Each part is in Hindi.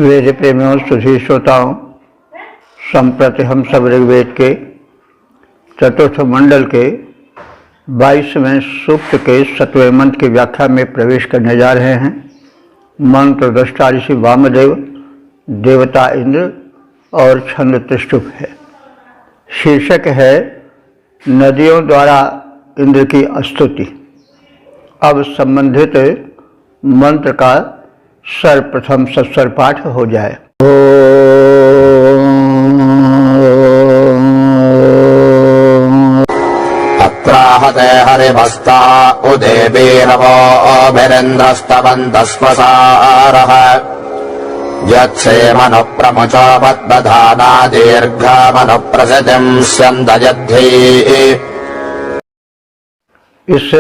वेद प्रेमियों, सुधी श्रोताओं, संप्रति हम सब ऋग्वेद के चतुर्थ मंडल के 22वें सूक्त के 7वें मंत्र की व्याख्या में प्रवेश करने जा रहे हैं। मंत्र दृष्टा ऋषि वामदेव, देवता इंद्र और छंद त्रिष्टुप है। शीर्षक है नदियों द्वारा इंद्र की स्तुति। अब संबंधित मंत्र का सर्वप्रथम सत्स्वर पाठ हो जाए। अत्राहते हरिभस्ता उदेवीरवोभिरिन्द्रस्तवन्तस्वसारः यत्सेमनुप्रमुचो मद्दधाना दीर्घमनुप्रसिद्धिं स्यन्दयद्धि। इस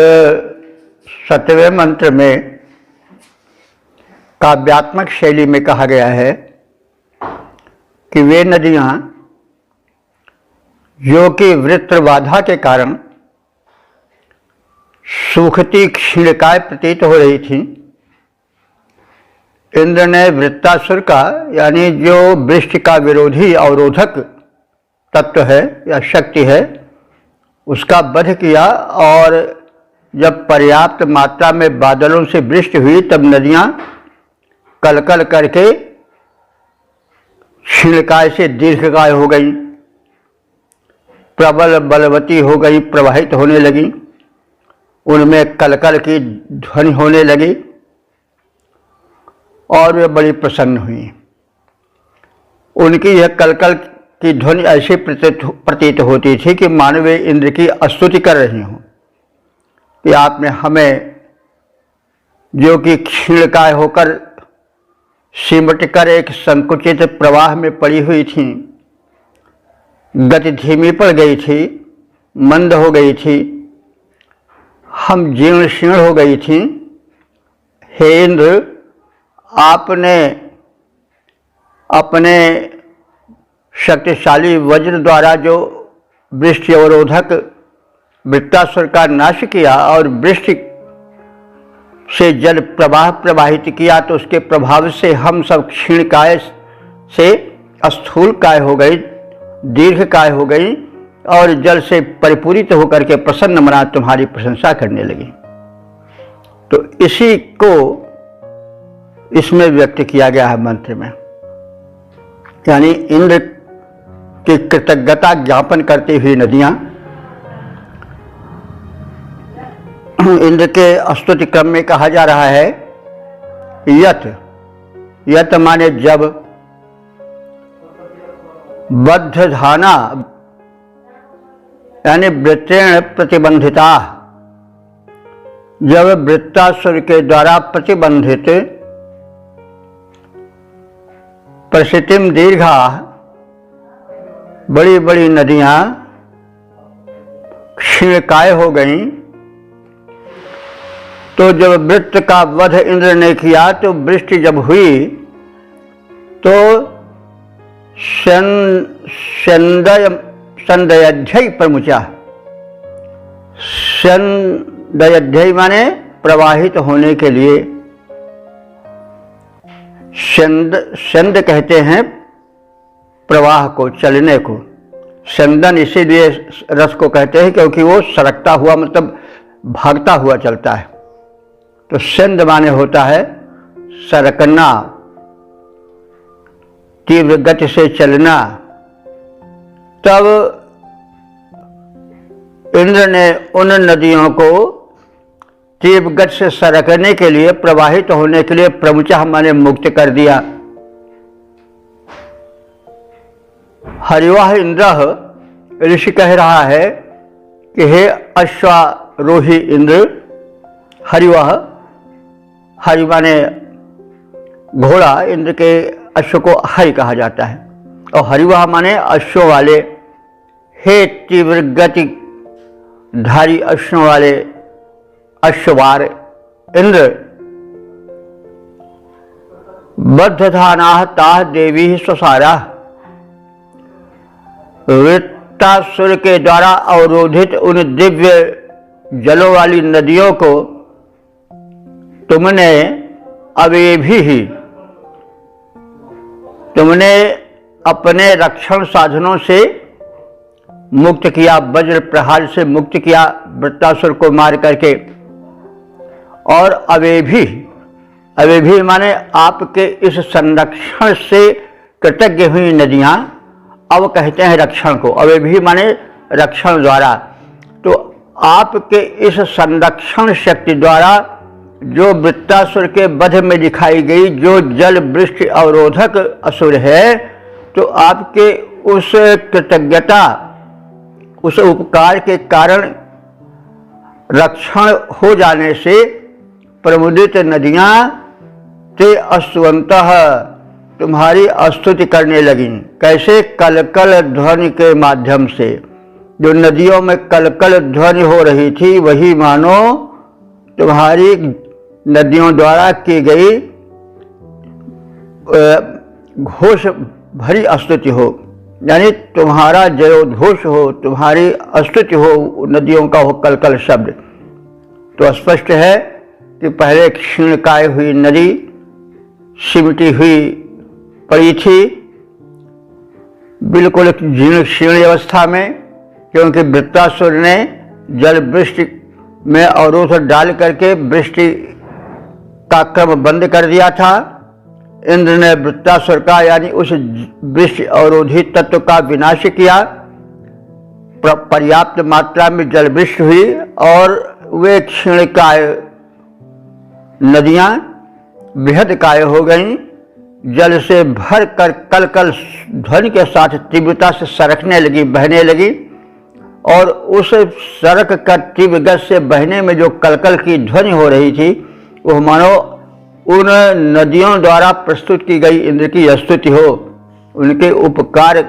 7वें मंत्र में काव्यात्मक शैली में कहा गया है कि वे नदियां जो कि वृत्र बाधा के कारण सूखती क्षीणकाय प्रतीत हो रही थी, इंद्र ने वृत्तासुर का यानी जो वृष्टि का विरोधी अवरोधक तत्व है या शक्ति है उसका वध किया, और जब पर्याप्त मात्रा में बादलों से वृष्टि हुई तब नदियां कलकल करके क्षीणकाय से दीर्घकाय हो गई, प्रबल बलवती हो गई, प्रवाहित होने लगी, उनमें कलकल की ध्वनि होने लगी और वे बड़ी प्रसन्न हुई। उनकी यह कलकल की ध्वनि ऐसी प्रतीत होती थी कि मानो वे इंद्र की स्तुति कर रही हों कि आपने हमें, जो कि क्षीणकाय होकर सिमट कर एक संकुचित प्रवाह में पड़ी हुई थी, गति धीमी पड़ गई थी, मंद हो गई थी, हम जीर्ण शीर्ण हो गई थी, हे इंद्र, आपने अपने शक्तिशाली वज्र द्वारा जो वृष्टि अवरोधक वृत्तासुर का नाश किया और वृष्टि से जल प्रवाह प्रवाहित किया, तो उसके प्रभाव से हम सब क्षीणकाय से स्थूलकाय हो गई, दीर्घकाय हो गई और जल से परिपूरित होकर के प्रसन्न मना तुम्हारी प्रशंसा करने लगी। तो इसी को इसमें व्यक्त किया गया है मंत्र में, यानी इंद्र की कृतज्ञता ज्ञापन करती हुई नदियां इंद्र के स्तुति क्रम में कहा जा रहा है यत। यत माने जब, बद्धधाना यानी वृत्तेण प्रतिबंधिता, जब वृत्तासुर के द्वारा प्रतिबंधित प्रसिद्धिम दीर्घा, बड़ी बड़ी नदियां क्षीणकाय हो गईं। तो जब वृत्त का वध इंद्र ने किया तो वृष्टि जब हुई तो संदयध्यै प्रमुचा। संदयध्यै माने प्रवाहित होने के लिए, संद कहते हैं प्रवाह को, चलने को। संदन इसीलिए रस को कहते हैं क्योंकि वो सरकता हुआ मतलब भागता हुआ चलता है। तो संद माने होता है सरकना, तीव्र गति से चलना। तब इंद्र ने उन नदियों को तीव्र गति से सरकने के लिए, प्रवाहित होने के लिए प्रमुचा माने मुक्त कर दिया। हरिवाह इंद्र, ऋषि कह रहा है कि हे अश्वारोही इंद्र, हरिवाह, हरि माने घोड़ा, इंद्र के अश्व को हरि कहा जाता है, और हरिवाह माने अश्व वाले। हे तीव्र गति धारी अश्व वाले अश्ववार इंद्र, बद्धधाना ताह देवी स्वसारा, वृत्तासुर के द्वारा अवरोधित उन दिव्य जलों वाली नदियों को तुमने अवेभी ही तुमने अपने रक्षण साधनों से मुक्त किया, वज्र प्रहार से मुक्त किया वृत्तासुर को मार करके। और अवे भी माने आपके इस संरक्षण से कृतज्ञ हुई नदियां, अब कहते हैं रक्षण को, अवे भी माने रक्षण द्वारा। तो आपके इस संरक्षण शक्ति द्वारा जो वृत्तासुर के वध में दिखाई गई जो जल वृष्टि अवरोधक असुर है, तो आपके उस कृतज्ञता, उस उपकार के कारण रक्षण हो जाने से प्रमुदित नदियां ते अस्तुवंतः तुम्हारी स्तुति करने लगी। कैसे? कलकल ध्वनि के माध्यम से। जो नदियों में कलकल ध्वनि हो रही थी, वही मानो तुम्हारी नदियों द्वारा की गई घोष भरी स्तुति हो, यानी तुम्हारा जयोद्घोष हो, तुम्हारी स्तुति हो, नदियों का हो कलकल शब्द। तो स्पष्ट है कि पहले क्षीणकाय हुई नदी सिमटी हुई पड़ी थी, बिल्कुल जीर्ण शीर्ण अवस्था में, क्योंकि वृत्तासुर ने जल वृष्टि में अवरोध डाल करके वृष्टि का क्रम बंद कर दिया था। इंद्र ने वृत्तासुर का यानी उस वृष्टि अवरोधी तत्व का विनाश किया। पर्याप्त मात्रा में जल वृष्टि हुई और वे क्षीणकाय नदियां बृहदकाय हो गईं, जल से भर कर कलकल ध्वनि के साथ तीव्रता से सरकने लगी, बहने लगी। और उस सरक कर तीव्र गति से बहने में जो कलकल की ध्वनि हो रही थी, वह मानो उन नदियों द्वारा प्रस्तुत की गई इंद्र की स्तुति हो, उनके उपकार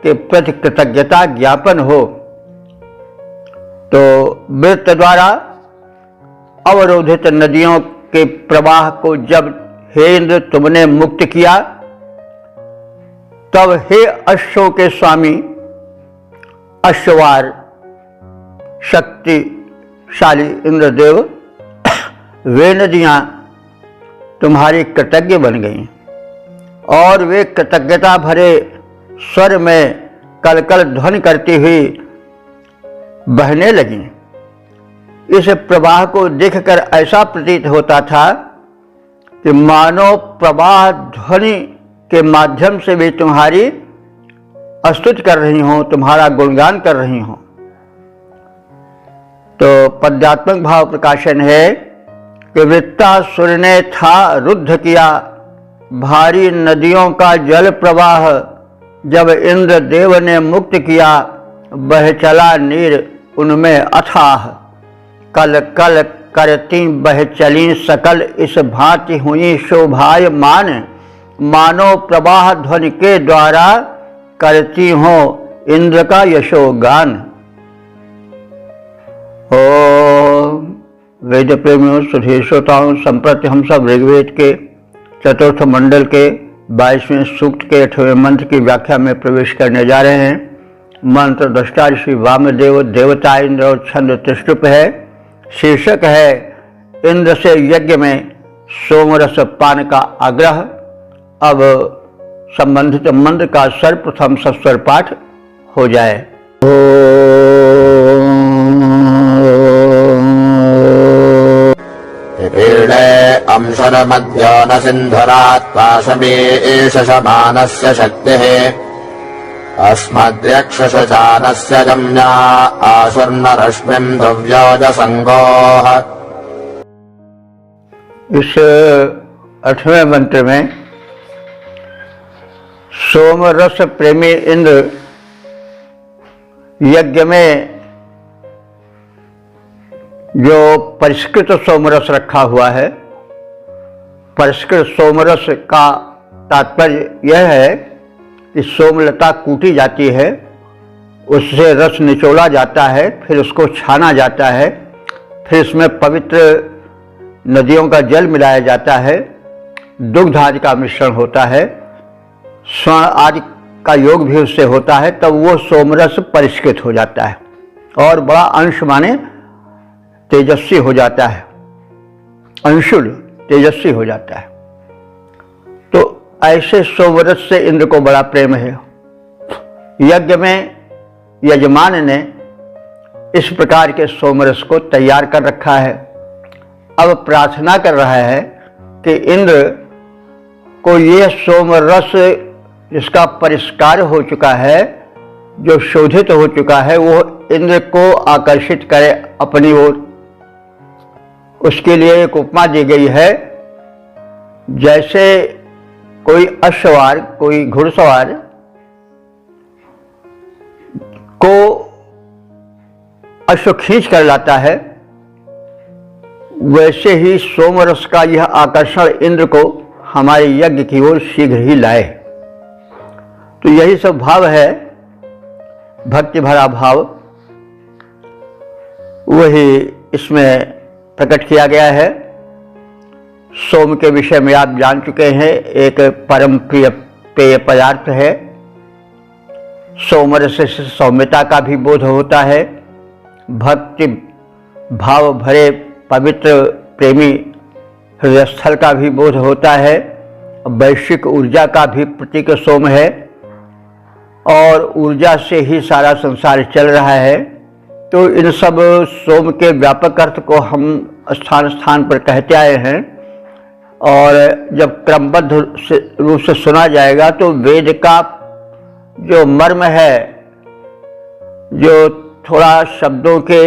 के प्रति कृतज्ञता ज्ञापन हो। तो वृत्त द्वारा अवरोधित नदियों के प्रवाह को जब हे इंद्र तुमने मुक्त किया, तब हे अश्वों के स्वामी, अश्ववार शक्तिशाली इंद्रदेव, वे नदियां तुम्हारी कृतज्ञ बन गईं और वे कृतज्ञता भरे स्वर में कलकल ध्वनि करती हुई बहने लगीं। इस प्रवाह को देखकर ऐसा प्रतीत होता था कि मानो प्रवाह ध्वनि के माध्यम से भी तुम्हारी स्तुति कर रही हों, तुम्हारा गुणगान कर रही हों। तो पद्यात्मक भाव प्रकाशन है कि वृत्तासुर ने था रुद्ध किया भारी नदियों का जल प्रवाह, जब इंद्र देव ने मुक्त किया बह चला नीर उनमें अथाह। कल कल करती बह चली सकल इस भांति हुई शोभायमान, मानो प्रवाह ध्वनि के द्वारा करती हो इंद्र का यशोगान। ओ वेद प्रेमियों, सुधीर श्रोताओं, संप्रति हम सब ऋग्वेद के चतुर्थ मंडल के 22वें सूक्त के 8वें मंत्र की व्याख्या में प्रवेश करने जा रहे हैं। मंत्र दृष्टा ऋषि वामदेव देवता इंद्र और छंद त्रिष्टुप है। शीर्षक है इंद्र से यज्ञ में सोमरस पान का आग्रह। अब संबंधित मंत्र का सर्वप्रथम सस्वर पाठ हो जाए। अंशरमध्यो न सिन्धुरात्पाशमे एष शमानस्य शक्तिः अस्मद्यक्षशचानस्य जम्या आशुर्नरश्मिन् ध्रुव्योजसङ्गोः। इस 8वें मंत्र में सोमरस प्रेमी इंद्र यज्ञ में जो परिष्कृत सोमरस रखा हुआ है, परिष्कृत सोमरस का तात्पर्य यह है कि सोमलता कूटी जाती है, उससे रस निचोड़ा जाता है, फिर उसको छाना जाता है, फिर इसमें पवित्र नदियों का जल मिलाया जाता है, दुग्ध आदि का मिश्रण होता है, स्वर्ण आदि का योग भी उससे होता है, तब वो सोमरस परिष्कृत हो जाता है और बड़ा अंश माने तेजस्वी हो जाता है, अंशुल तेजस्वी हो जाता है। तो ऐसे सोमरस से इंद्र को बड़ा प्रेम है। यज्ञ में यजमान ने इस प्रकार के सोमरस को तैयार कर रखा है। अब प्रार्थना कर रहा है कि इंद्र को यह सोमरस जिसका परिष्कार हो चुका है, जो शोधित हो चुका है, वो इंद्र को आकर्षित करे अपनी ओर। उसके लिए एक उपमा दी गई है, जैसे कोई अश्ववार, कोई घुड़सवार को अश्व खींच कर लाता है, वैसे ही सोमरस का यह आकर्षण इंद्र को हमारे यज्ञ की ओर शीघ्र ही लाए। तो यही सब भाव है, भक्ति भरा भाव, वही इसमें प्रकट किया गया है। सोम के विषय में आप जान चुके हैं, एक परम प्रिय पेय पदार्थ है। सोमरस से सौम्यता का भी बोध होता है, भक्ति भाव भरे पवित्र प्रेमी हृदय स्थल का भी बोध होता है, वैश्विक ऊर्जा का भी प्रतीक सोम है, और ऊर्जा से ही सारा संसार चल रहा है। तो इन सब सोम के व्यापक अर्थ को हम स्थान स्थान पर कहते आए हैं, और जब क्रमबद्ध रूप से सुना जाएगा तो वेद का जो मर्म है, जो थोड़ा शब्दों के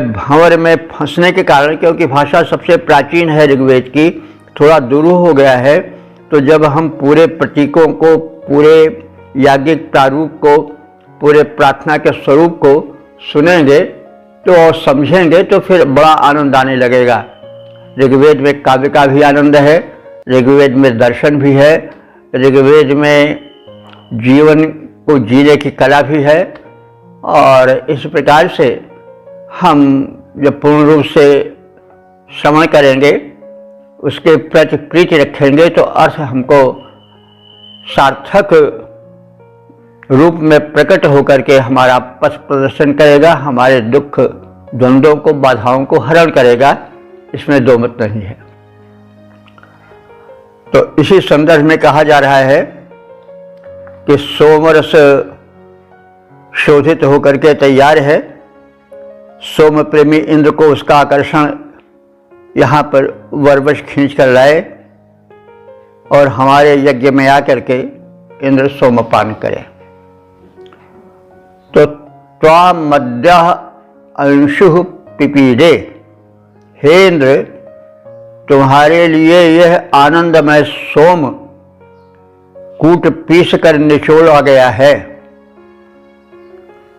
भंवर में फंसने के कारण, क्योंकि भाषा सबसे प्राचीन है ऋग्वेद की, थोड़ा दुरूह हो गया है, तो जब हम पूरे प्रतीकों को, पूरे याज्ञिक प्रारूप को, पूरे प्रार्थना के स्वरूप को सुनेंगे तो और समझेंगे तो फिर बड़ा आनंद आने लगेगा। ऋग्वेद में काव्य का भी आनंद है, ऋग्वेद में दर्शन भी है, ऋग्वेद में जीवन को जीने की कला भी है, और इस प्रकार से हम जब पूर्ण रूप से श्रवण करेंगे, उसके प्रति प्रीति रखेंगे, तो अर्थ हमको सार्थक रूप में प्रकट होकर के हमारा पथ प्रदर्शन करेगा, हमारे दुख द्वंद्वों को, बाधाओं को हरण करेगा, इसमें दो मत नहीं है। तो इसी संदर्भ में कहा जा रहा है कि सोमरस शोधित होकर के तैयार है। सोम प्रेमी इंद्र को उसका आकर्षण यहाँ पर वरवश खींच कर लाए, और हमारे यज्ञ में आकर के इंद्र सोमपान करे। तो त्वा मध्य अंशु पिपीडे, हे इंद्र, तुम्हारे लिए यह आनंदमय सोम कूट पीस कर निचोड़ा गया है,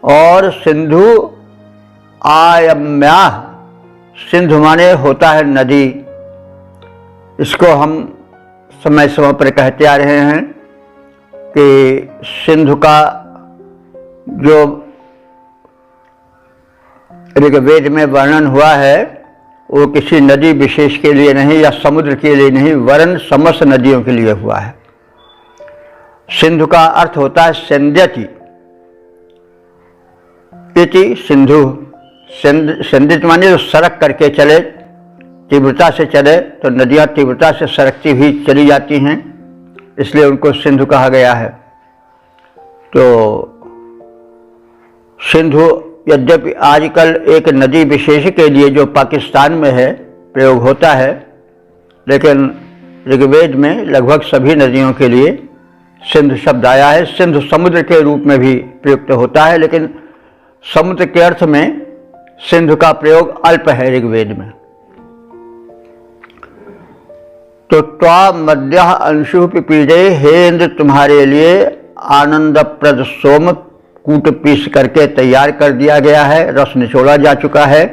और सिंधु आयम्या, सिंधु माने होता है नदी, इसको हम समय समय पर कहते आ रहे हैं कि सिंधु का जो ऋग्वेद में वर्णन हुआ है वो किसी नदी विशेष के लिए नहीं या समुद्र के लिए नहीं, वरन समस्त नदियों के लिए हुआ है। सिंधु का अर्थ होता है संध्यति इति सिंधु। संदित माने जो सरक करके चले, तीव्रता से चले, तो नदियां तीव्रता से सरकती हुई चली जाती हैं, इसलिए उनको सिंधु कहा गया है। तो सिंधु यद्यपि आजकल एक नदी विशेष के लिए जो पाकिस्तान में है प्रयोग होता है, लेकिन ऋग्वेद में लगभग सभी नदियों के लिए सिंधु शब्द आया है। सिंधु समुद्र के रूप में भी प्रयुक्त होता है, लेकिन समुद्र के अर्थ में सिंधु का प्रयोग अल्प है ऋग्वेद में। तो त्वा मध्य अंशु पिपीडे, हे इंद्र, तुम्हारे लिए आनंदप्रद सोम कूट पीस करके तैयार कर दिया गया है, रस निचोड़ा जा चुका है,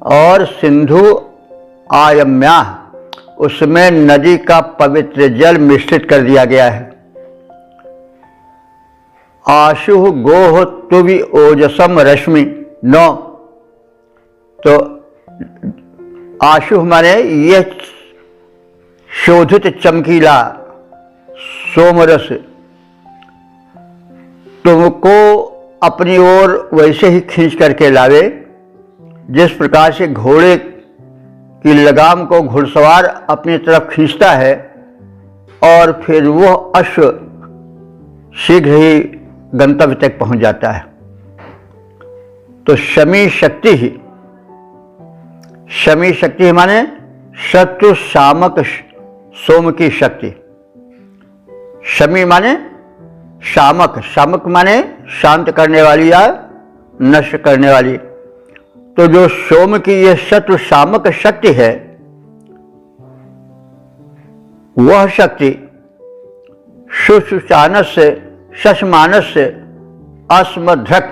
और सिंधु आयम्या, उसमें नदी का पवित्र जल मिश्रित कर दिया गया है। आशु गोह तुवि ओजसम रश्मि नौ, तो आशु माने यह शोधित चमकीला सोमरस तुमको अपनी ओर वैसे ही खींच करके लावे जिस प्रकार से घोड़े की लगाम को घुड़सवार अपनी तरफ खींचता है, और फिर वह अश्व शीघ्र ही गंतव्य तक पहुंच जाता है। तो शमी शक्ति माने शत्रु शामक सोम की शक्ति। शमी माने शामक माने शांत करने वाली या नष्ट करने वाली। तो जो सोम की यह शत्रु शामक शक्ति है, वह शक्ति शशमानस से अस्मध्रक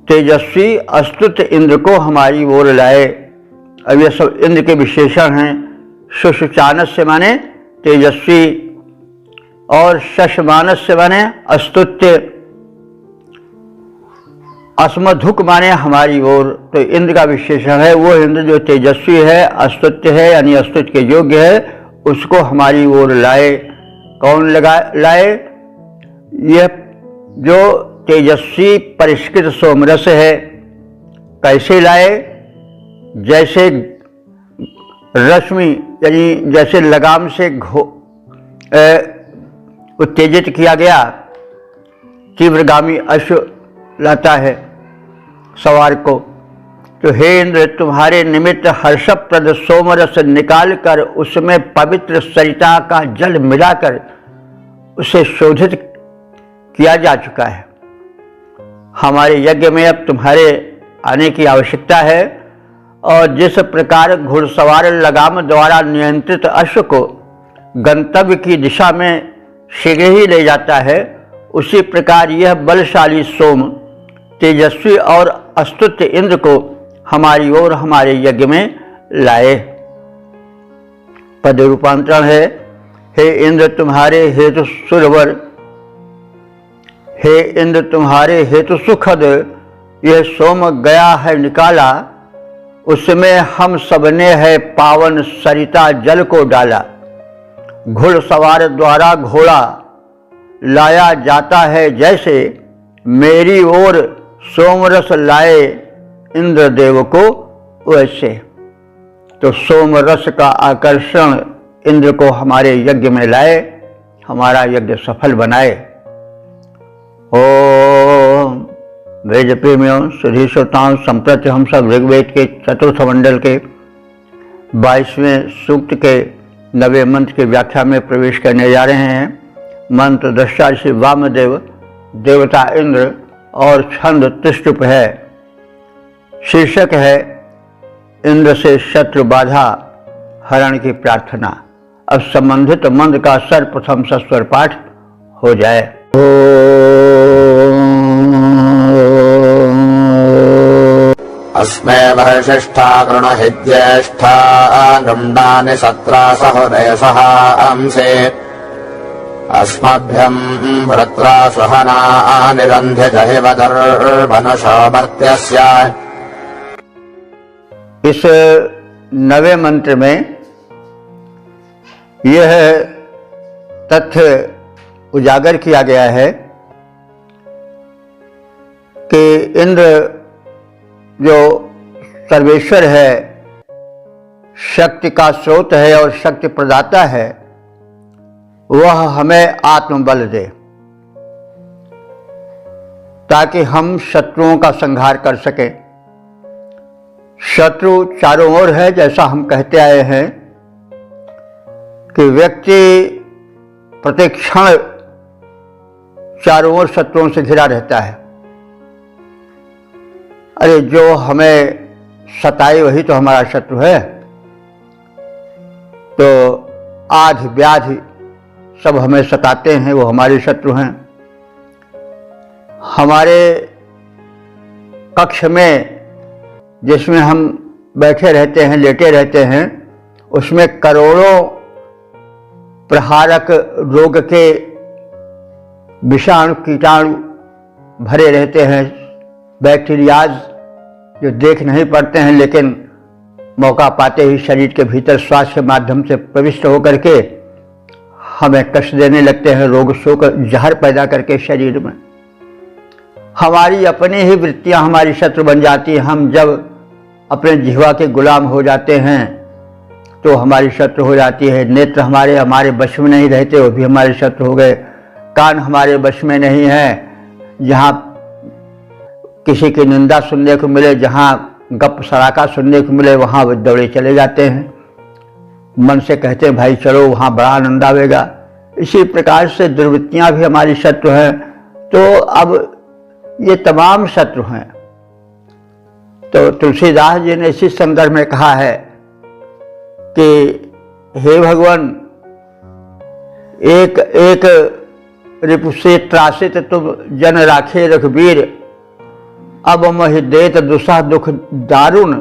तेजस्वी अस्तुत इंद्र को हमारी ओर लाए। अब ये सब इंद्र के विशेषण हैं। शुशुचानस से माने तेजस्वी और शशमानस से माने अस्तुत्य, अस्मधुक माने हमारी ओर। तो इंद्र का विशेषण है वो इंद्र जो तेजस्वी है, अस्तुत्य है यानी अस्तुत्य के योग्य है, उसको हमारी ओर लाए। कौन लाए? यह जो तेजस्वी परिष्कृत सोमरस है। कैसे लाए? जैसे रश्मि यानी जैसे लगाम से उत्तेजित किया गया तीव्रगामी अश्व लाता है सवार को। तो हे इंद्र, तुम्हारे निमित्त हर्षप्रद सोमरस निकाल कर उसमें पवित्र सरिता का जल मिलाकर उसे शोधित किया जा चुका है। हमारे यज्ञ में अब तुम्हारे आने की आवश्यकता है। और जिस प्रकार घुड़सवार लगाम द्वारा नियंत्रित अश्व को गंतव्य की दिशा में शीघ्र ही ले जाता है, उसी प्रकार यह बलशाली सोम तेजस्वी और अस्तुत्य इंद्र को हमारी ओर हमारे यज्ञ में लाए। पद रूपांतरण है, हे इंद्र तुम्हारे हेतु सुरवर, हे इंद्र तुम्हारे हेतु सुखद यह सोम गया है निकाला, उसमें हम सबने है पावन सरिता जल को डाला। घुड़सवार द्वारा घोड़ा लाया जाता है जैसे, मेरी ओर सोमरस लाए इंद्रदेव को वैसे। तो सोमरस का आकर्षण इंद्र को हमारे यज्ञ में लाए, हमारा यज्ञ सफल बनाए। ओम वेद प्रेमियों, सुधी श्रोताओं, संप्रति हम सब ऋग्वेद के चतुर्थ मंडल के 22वें सूक्त के 9वें मंत्र की व्याख्या में प्रवेश करने जा रहे हैं। मंत्र दृष्टा श्री वामदेव, देवता इंद्र और छंद त्रिष्टुप है। शीर्षक है इंद्र से शत्रु बाधा हरण की प्रार्थना। अब संबंधित मंत्र का सर्वप्रथम सस्वर पाठ हो जाए। अस्मे वर्षिष्ठा कृणहि ज्येष्ठा गृह्णानि सत्रा सहुरेशः अंसे अस्मभ्यं भ्रत्रा सुहना निरन्ध्य जहिवदर्वनशो मर्त्यस्य। इस 9वें मंत्र में यह तथ्य उजागर किया गया है कि इंद्र जो सर्वेश्वर है, शक्ति का स्रोत है और शक्ति प्रदाता है, वह हमें आत्मबल दे ताकि हम शत्रुओं का संहार कर सकें। शत्रु चारों ओर है, जैसा हम कहते आए हैं कि व्यक्ति प्रत्येक क्षण चारों ओर शत्रुओं से घिरा रहता है। अरे जो हमें सताए वही तो हमारा शत्रु है। तो आधि व्याधि सब हमें सताते हैं, वो हमारे शत्रु हैं। हमारे कक्ष में जिसमें हम बैठे रहते हैं, लेटे रहते हैं, उसमें करोड़ों प्रहारक रोग के विषाणु कीटाणु भरे रहते हैं, बैक्टीरियाज जो देख नहीं पड़ते हैं लेकिन मौका पाते ही शरीर के भीतर श्वास के माध्यम से प्रविष्ट होकर के हमें कष्ट देने लगते हैं, रोग शोक जहर पैदा करके शरीर में। हमारी अपनी ही वृत्तियां हमारी शत्रु बन जाती हैं। हम जब अपने जिह्वा के गुलाम हो जाते हैं तो हमारी शत्रु हो जाती है। नेत्र हमारे हमारे वश में नहीं रहते, वो भी हमारे शत्रु हो गए। कान हमारे वश में नहीं है, जहाँ किसी की निंदा सुनने को मिले, जहाँ गप सड़ाका सुनने को मिले, वहाँ वो दौड़े चले जाते हैं। मन से कहते हैं भाई चलो वहाँ बड़ा आनंद आवेगा। इसी प्रकार से दुर्वृत्तियाँ भी हमारी शत्रु हैं। तो अब ये तमाम शत्रु हैं। तो तुलसीदास जी ने इसी संदर्भ में कहा है कि हे भगवान, एक एक रिपु से त्रासित तुम जन राखे रघुबीर, अब मोहि देत दुसह दुख दारुण,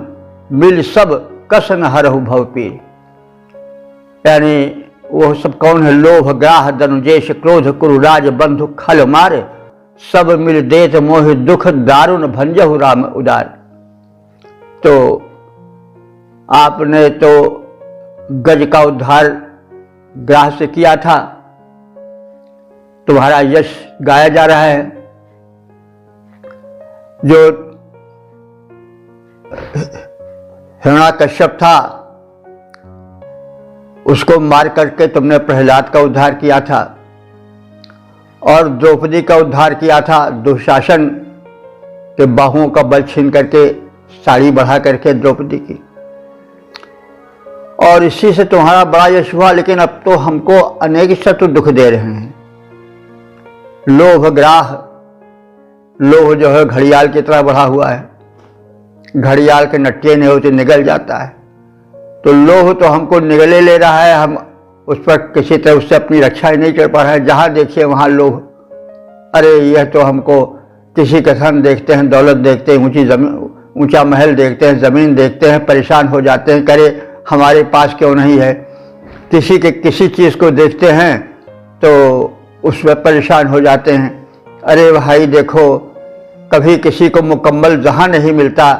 मिल सब कसन हरहु भवपीर। यानी वो सब कौन है? लोभ ग्राह धनुजेश क्रोध कुरुराज बंधु खल मारे, सब मिल देत मोहि दुख दारुण भंजहु राम उदार। तो आपने तो गज का उद्धार ग्राह से किया था, तुम्हारा यश गाया जा रहा है। जो हिरण्याकश्यप था उसको मार करके तुमने प्रहलाद का उद्धार किया था, और द्रौपदी का उद्धार किया था दुशासन के बाहुओं का बल छीन करके, साड़ी बढ़ा करके द्रौपदी की। और इसी से तुम्हारा बड़ा यश हुआ। लेकिन अब तो हमको अनेक शत्रु दुख दे रहे हैं। लोभ ग्राह, लोभ जो है घड़ियाल की तरह बढ़ा हुआ है। घड़ियाल के नट्टे नहीं होते, निगल जाता है। तो लोभ तो हमको निगले ले रहा है। हम उस पर किसी तरह उससे अपनी रक्षा ही नहीं कर पा रहे हैं। जहाँ देखिए वहाँ लोभ। अरे यह तो हमको किसी का धन देखते हैं, दौलत देखते हैं, ऊंची जमीन, ऊंचा महल देखते हैं, ज़मीन देखते हैं, परेशान हो जाते हैं, करे हमारे पास क्यों नहीं है। किसी के किसी चीज़ को देखते हैं तो उस पर परेशान हो जाते हैं। अरे भाई देखो, कभी किसी को मुकम्मल जहां नहीं मिलता,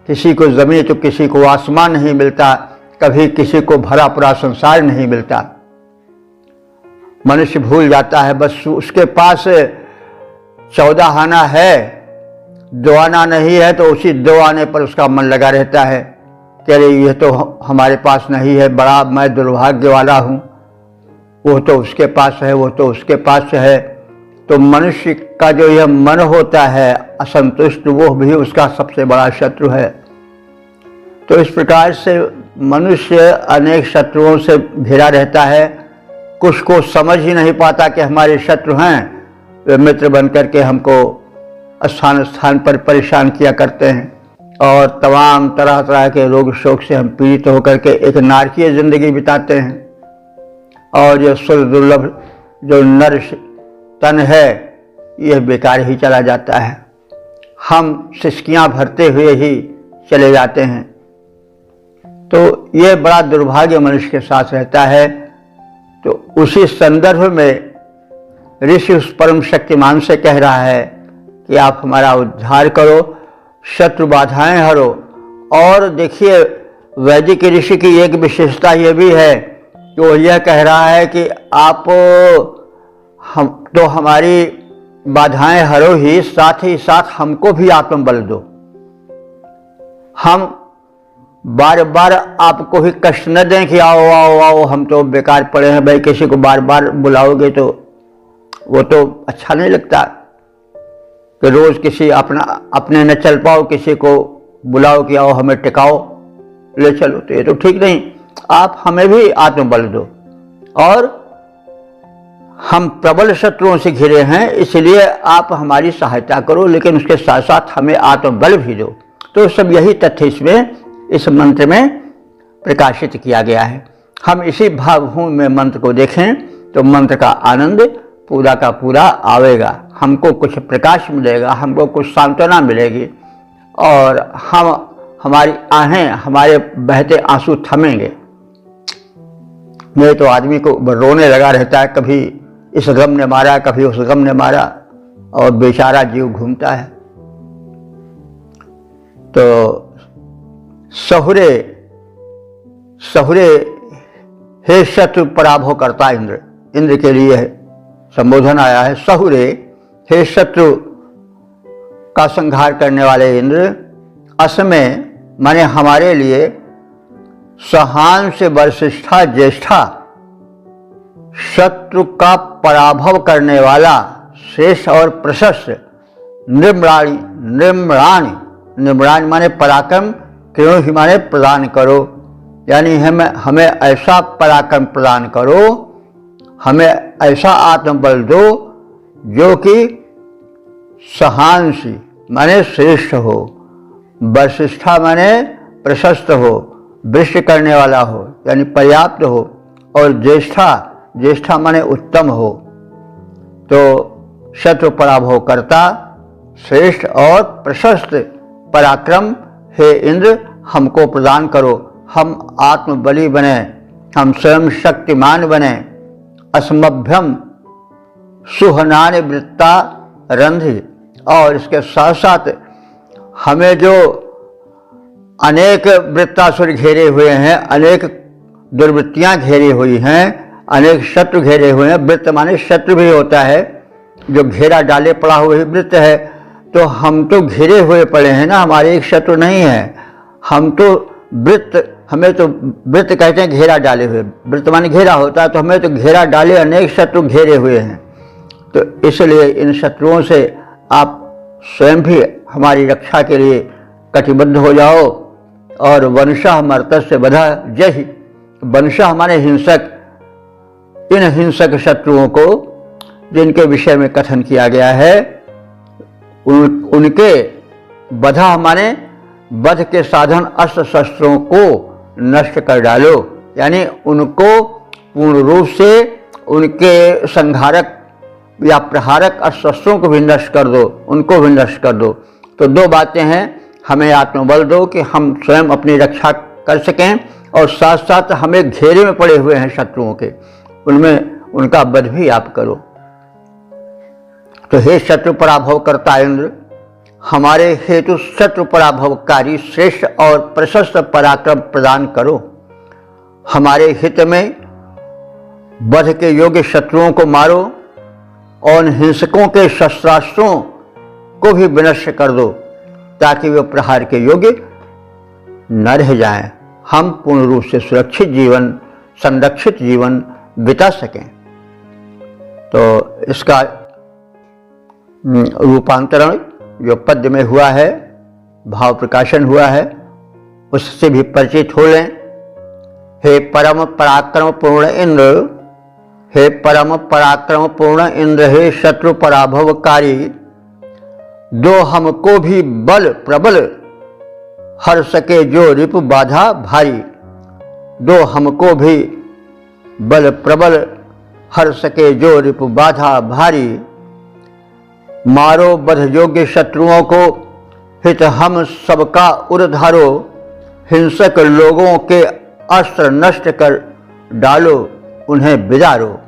किसी को ज़मीन तो किसी को आसमान नहीं मिलता, कभी किसी को भरा पूरा संसार नहीं मिलता। मनुष्य भूल जाता है, बस उसके पास 14 आना है, 2 आना नहीं है, तो उसी 2 आने पर उसका मन लगा रहता है कि अरे यह तो हमारे पास नहीं है, बड़ा मैं दुर्भाग्य वाला हूँ, वो तो उसके पास है, वो तो उसके पास है। तो मनुष्य का जो यह मन होता है असंतुष्ट, वो भी उसका सबसे बड़ा शत्रु है। तो इस प्रकार से मनुष्य अनेक शत्रुओं से घिरा रहता है। कुछ को समझ ही नहीं पाता कि हमारे शत्रु हैं, वे मित्र बनकर के हमको स्थान स्थान पर परेशान किया करते हैं, और तमाम तरह तरह के रोग शोक से हम पीड़ित होकर के एक नारकीय जिंदगी बिताते हैं। और यह सुर दुर्लभ जो नर तन है, यह बेकार ही चला जाता है। हम सिसकियां भरते हुए ही चले जाते हैं। तो यह बड़ा दुर्भाग्य मनुष्य के साथ रहता है। तो उसी संदर्भ में ऋषि उस परम शक्तिमान से कह रहा है कि आप हमारा उद्धार करो, शत्रु बाधाएं हरो। और देखिए, वैदिक ऋषि की एक विशेषता यह भी है कि वो यह कह रहा है कि आप हम तो हमारी बाधाएं हरो ही साथ हमको भी आत्मबल दो। हम बार बार आपको ही कष्ट न दें कि आओ आओ आओ, हम तो बेकार पड़े हैं। भाई किसी को बार बार बुलाओगे तो वो तो अच्छा नहीं लगता कि रोज किसी अपने न चल पाओ, किसी को बुलाओ कि आओ हमें टिकाओ, ले चलो, तो ये तो ठीक नहीं। आप हमें भी आत्मबल दो। और हम प्रबल शत्रुओं से घिरे हैं, इसलिए आप हमारी सहायता करो, लेकिन उसके साथ साथ हमें आत्मबल भी दो। तो सब यही तथ्य इसमें इस मंत्र में प्रकाशित किया गया है। हम इसी भावभूमि में मंत्र को देखें तो मंत्र का आनंद पूरा का पूरा आवेगा। हमको कुछ प्रकाश मिलेगा, हमको कुछ सांत्वना मिलेगी, और हमारी आहें, हमारे बहते आंसू थमेंगे। नहीं तो आदमी को रोने लगा रहता है, कभी इस गम ने मारा, कभी उस गम ने मारा, और बेचारा जीव घूमता है। तो सहुरे सहुरे हे शत्रु पराभव करता इंद्र, इंद्र के लिए संबोधन आया है। सहुरे हे शत्रु का संहार करने वाले इंद्र, असमय माने हमारे लिए सहान से वरिष्ठा ज्येष्ठा, शत्रु का पराभव करने वाला, श्रेष्ठ और प्रशस्त, निर्मणाणी, निर्मणाणी, निर्मणाणी माने पराक्रम, क्यों ही माने प्रदान करो, यानी हमें ऐसा पराक्रम प्रदान करो, हमें ऐसा आत्मबल दो जो कि सहांसी माने श्रेष्ठ हो, वरिष्ठा माने प्रशस्त हो, वृष्टि करने वाला हो यानी पर्याप्त हो, और ज्येष्ठा, ज्येष्ठा माने उत्तम हो। तो शत्रु पराभव करता, श्रेष्ठ और प्रशस्त पराक्रम हे इंद्र हमको प्रदान करो, हम आत्मबली बने, हम स्वयं शक्तिमान बने। असमभ्यम सुहनान वृत्ता रंधि, और इसके साथ साथ हमें जो अनेक वृत्तासुर घेरे हुए हैं, अनेक दुर्वृत्तियां घेरी हुई हैं, अनेक शत्रु घेरे हुए हैं, वृत्त माने शत्रु भी होता है, जो घेरा डाले पड़ा हुआ ही वृत्त है। तो हम तो घिरे हुए पड़े हैं ना, हमारे एक शत्रु नहीं है, हम तो वृत्त, हमें तो वृत्त कहते हैं घेरा डाले हुए, वृत्त माने घेरा होता है, तो हमें तो घेरा डाले अनेक शत्रु घेरे हुए हैं। तो इसलिए इन शत्रुओं से आप स्वयं भी हमारी रक्षा के लिए कटिबद्ध हो जाओ। और वंशः मर्तस्य वधः जहि, वंशः माने हिंसक, इन हिंसक शत्रुओं को जिनके विषय में कथन किया गया है उनके वधः माने वध के साधन अस्त्र शस्त्रों को नष्ट कर डालो, यानी उनको पूर्ण रूप से उनके संहारक या प्रहारक अस्त्र शस्त्रों को भी नष्ट कर दो, उनको भी नष्ट कर दो। तो दो बातें हैं, हमें आत्मबल दो कि हम स्वयं अपनी रक्षा कर सकें, और साथ साथ हमें घेरे में पड़े हुए हैं शत्रुओं के, उनमें उनका वध भी आप करो। तो हे शत्रु पराभव करता इंद्र, हमारे हेतु शत्रु पराभवकारी श्रेष्ठ और प्रशस्त पराक्रम प्रदान करो। हमारे हित में वध के योग्य शत्रुओं को मारो और हिंसकों के शस्त्रास्त्रों को भी विनष्ट कर दो, ताकि वे प्रहार के योग्य न रह जाएं, हम पूर्ण रूप से सुरक्षित जीवन, संरक्षित जीवन बिता सकें। तो इसका रूपांतरण जो पद्य में हुआ है, भाव प्रकाशन हुआ है, उससे भी परिचित हो लें। हे परम पराक्रम पूर्ण इंद्र, हे परम पराक्रम पूर्ण इंद्र, हे शत्रु पराभवकारी, दो हमको भी बल प्रबल, हर सके जो रिपु बाधा भारी। दो हमको भी बल प्रबल, हर सके जो रिपु बाधा भारी। मारो बध योग्य शत्रुओं को, हित हम सबका उर्धारो। हिंसक लोगों के अस्त्र नष्ट कर डालो, उन्हें बिदारो।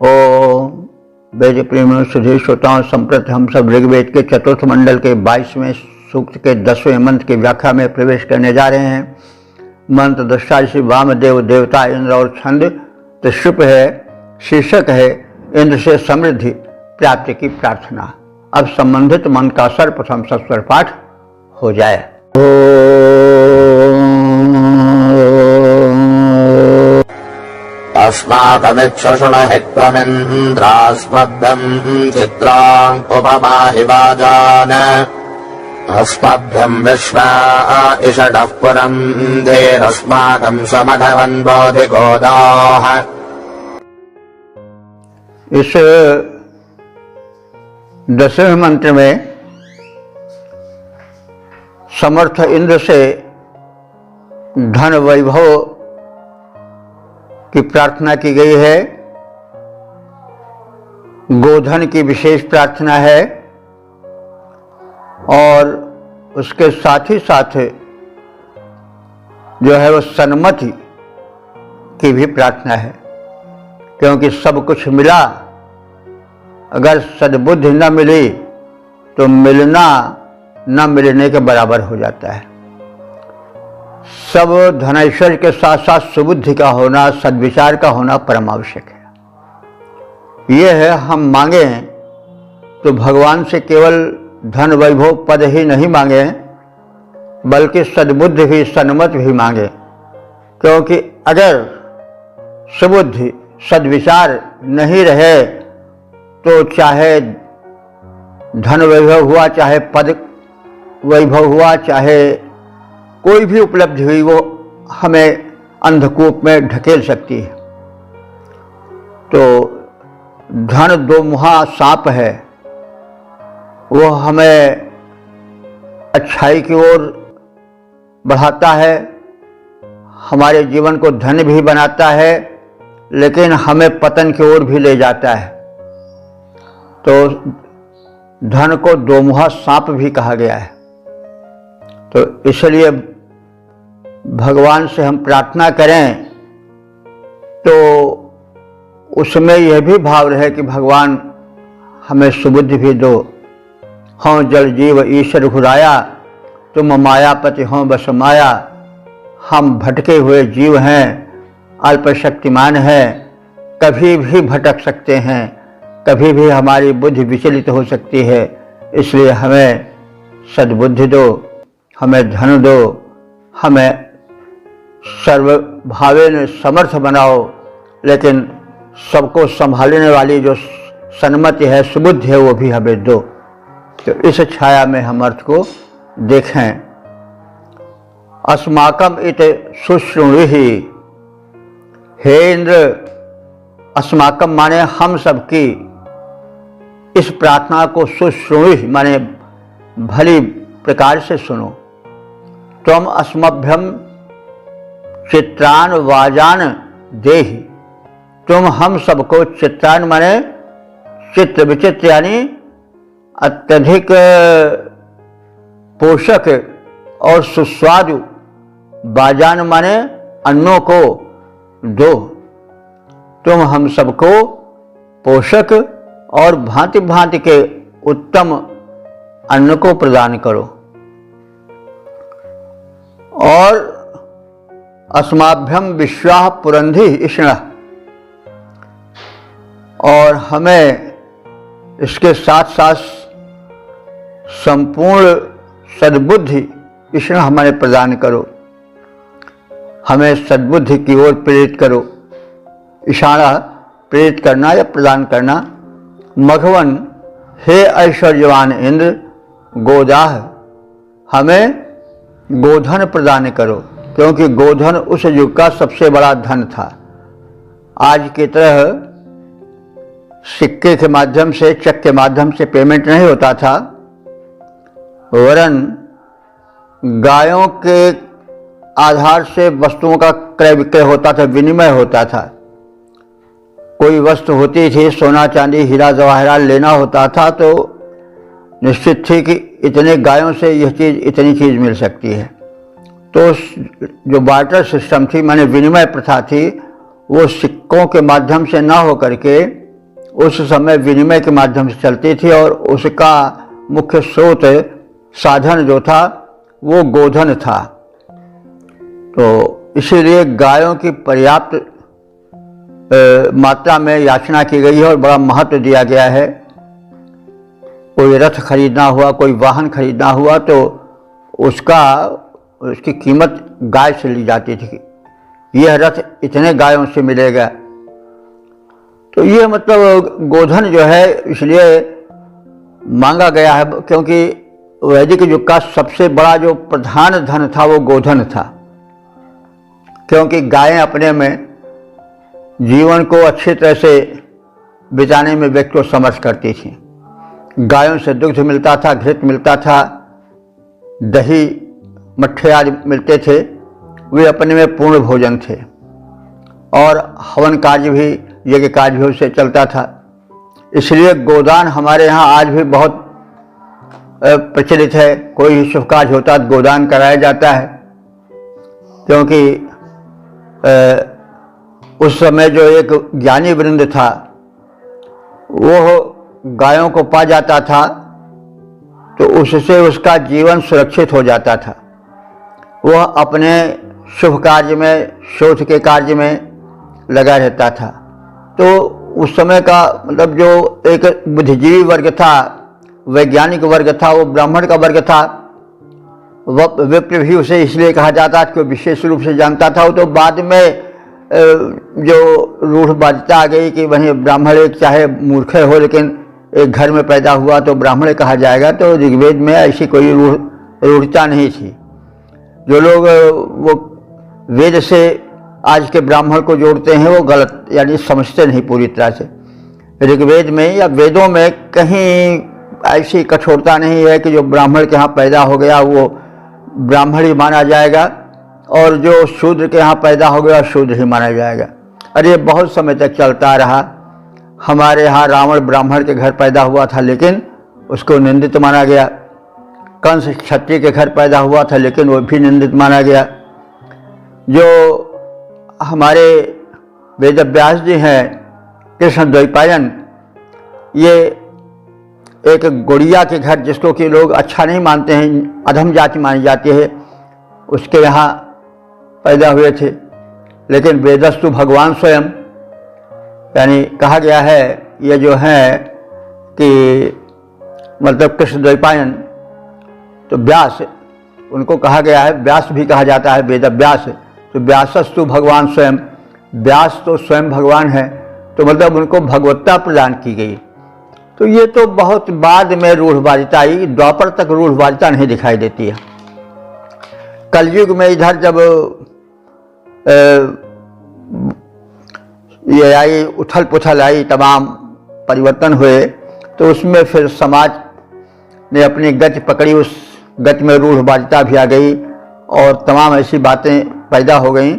ओम वेद प्रेम सुधीर श्रोताओं, संप्रति हम सब ऋग्वेद के चतुर्थ मंडल के 22वें सूक्त के 10वें मंत्र की व्याख्या में प्रवेश करने जा रहे हैं। मंत्र दृष्टा श्री वामदेव देवता इंद्र और छंद त्रिशुप है, शीर्षक है इंद्र से समृद्धि प्राप्ति की प्रार्थना। अब संबंधित मंत्र का सर्वप्रथम सस्वर पाठ हो जाए। अस्माकमिच्छुषुणहित्वमिन्द्रास्मभ्यम् चित्राङ्कुपमाहि वाजान अस्मभ्यम् विश्वा इषडः पुरम् धीरस्माकम् समघवन्बोधिगोदाः। इस 10वें मंत्र में समर्थ इंद्र से धन वैभव की प्रार्थना की गई है, गोधन की विशेष प्रार्थना है, और उसके साथ ही साथ जो है वो सन्मति की भी प्रार्थना है, क्योंकि सब कुछ मिला, अगर सद्बुद्धि न मिली तो मिलना न मिलने के बराबर हो जाता है। सब धनैश्वर्य के साथ साथ सुबुद्धि का होना, सद्विचार का होना परम आवश्यक है। यह है हम मांगे तो भगवान से केवल धन वैभव पद ही नहीं मांगे, बल्कि सद्बुद्धि भी, सन्मत भी मांगे, क्योंकि अगर सुबुद्धि सद्विचार नहीं रहे तो चाहे धन वैभव हुआ, चाहे पद वैभव हुआ, चाहे कोई भी उपलब्धि हुई, वो हमें अंधकूप में ढकेल सकती है। तो धन दो मुहा सांप है, वो हमें अच्छाई की ओर बढ़ाता है, हमारे जीवन को धन भी बनाता है, लेकिन हमें पतन की ओर भी ले जाता है। तो धन को दो मुहा सांप भी कहा गया है। तो इसलिए भगवान से हम प्रार्थना करें तो उसमें यह भी भाव रहे कि भगवान हमें सुबुद्धि भी दो। हों जल जीव ईश्वर घुराया, तुम मायापति हों बस माया। हम भटके हुए जीव हैं, अल्प शक्तिमान हैं, कभी भी भटक सकते हैं, कभी भी हमारी बुद्धि विचलित हो सकती है। इसलिए हमें सद्बुद्धि दो, हमें धन दो, हमें सर्वभावेन समर्थ बनाओ, लेकिन सबको संभालने वाली जो सन्मति है, सुबुद्धि है, वो भी हमें दो। तो इस छाया में हम अर्थ को देखें। अस्माकम इत शुश्रुणुहि, हे इंद्र, अस्माकम माने हम सबकी, इस प्रार्थना को शुश्रुणुहि माने भली प्रकार से सुनो। त्वम अस्मभ्यम चित्रान वाजान देहि, तुम हम सबको चित्रान माने चित्र विचित्र यानी अत्यधिक पोषक और सुस्वादु, बाजान माने अन्नों को दो। तुम हम सबको पोषक और भांति भांति के उत्तम अन्न को प्रदान करो। और अस्माभ्यम विश्वाह पुरंधि इष्ण, और हमें इसके साथ साथ संपूर्ण सद्बुद्धि इष्ण हमें प्रदान करो, हमें सद्बुद्धि की ओर प्रेरित करो। इशारा प्रेरित करना या प्रदान करना। मघवन, हे ऐश्वर्यवान इंद्र, गोदाह, हमें गोधन प्रदान करो, क्योंकि गोधन उस युग का सबसे बड़ा धन था। आज की तरह सिक्के के माध्यम से, चेक के माध्यम से पेमेंट नहीं होता था, वरन गायों के आधार से वस्तुओं का क्रय विक्रय होता था, विनिमय होता था। कोई वस्तु होती थी, सोना चांदी हीरा जवाहरात लेना होता था, तो निश्चित थी कि इतने गायों से यह चीज़ इतनी चीज़ मिल सकती है। तो जो बार्टर सिस्टम थी, माने विनिमय प्रथा थी, वो सिक्कों के माध्यम से ना हो करके उस समय विनिमय के माध्यम से चलती थी, और उसका मुख्य स्रोत साधन जो था वो गोधन था। तो इसीलिए गायों की पर्याप्त मात्रा में याचना की गई है और बड़ा महत्व दिया गया है। कोई रथ खरीदना हुआ, कोई वाहन खरीदना हुआ, तो उसकी कीमत गाय से ली जाती थी। यह रथ इतने गायों से मिलेगा। तो ये मतलब गोधन जो है इसलिए मांगा गया है, क्योंकि वैदिक युग का सबसे बड़ा जो प्रधान धन था वो गोधन था। क्योंकि गायें अपने में जीवन को अच्छी तरह से बिताने में व्यक्ति को समर्थ करती थी। गायों से दुग्ध मिलता था, घृत मिलता था, दही मट्ठे आदि मिलते थे, वे अपने में पूर्ण भोजन थे। और हवन कार्य भी, यज्ञ कार्य भी उससे चलता था। इसलिए गोदान हमारे यहाँ आज भी बहुत प्रचलित है। कोई शुभ कार्य होता है गोदान कराया जाता है, क्योंकि उस समय जो एक ज्ञानी वृंद था वो गायों को पा जाता था, तो उससे उसका जीवन सुरक्षित हो जाता था। वह अपने शुभ कार्य में, शोध के कार्य में लगा रहता था। तो उस समय का मतलब जो एक बुद्धिजीवी वर्ग था, वैज्ञानिक वर्ग था, वो ब्राह्मण का वर्ग था। विप्र भी उसे इसलिए कहा जाता है कि विशेष रूप से जानता था। वो तो बाद में जो रूढ़वादिता आ गई कि वही ब्राह्मण एक चाहे मूर्ख हो लेकिन एक घर में पैदा हुआ तो ब्राह्मण कहा जाएगा, तो ऋग्वेद में ऐसी कोई रूढ़ता नहीं थी। जो लोग वो वेद से आज के ब्राह्मण को जोड़ते हैं वो गलत यानी समझते नहीं पूरी तरह से। ऋग्वेद में या वेदों में कहीं ऐसी कठोरता नहीं है कि जो ब्राह्मण के यहाँ पैदा हो गया वो ब्राह्मण ही माना जाएगा और जो शूद्र के यहाँ पैदा हो गया शूद्र ही माना जाएगा। अरे बहुत समय तक चलता रहा। हमारे यहाँ रावण ब्राह्मण के घर पैदा हुआ था लेकिन उसको निंदित माना गया। कंस क्षत्रिय के घर पैदा हुआ था लेकिन वो भी निंदित माना गया। जो हमारे वेदव्यास जी हैं कृष्ण द्वैपायन, ये एक गोड़िया के घर जिसको कि लोग अच्छा नहीं मानते हैं, अधम जाति मानी जाती है, उसके यहाँ पैदा हुए थे। लेकिन वेदस्तु भगवान स्वयं यानी कहा गया है ये जो है कि मतलब कृष्ण द्वैपायन तो व्यास उनको कहा गया है, व्यास भी कहा जाता है वेद व्यास, तो व्यासस्तु भगवान स्वयं, व्यास तो स्वयं भगवान है, तो मतलब उनको भगवत्ता प्रदान की गई। तो ये तो बहुत बाद में रूढ़वादिता आई, द्वापर तक रूढ़वादिता नहीं दिखाई देती है। कलयुग में इधर जब ये आई उथल पुथल आई, तमाम परिवर्तन हुए, तो उसमें फिर समाज ने अपनी गति पकड़ी, उस गति में रूढ़वादिता भी आ गई और तमाम ऐसी बातें पैदा हो गई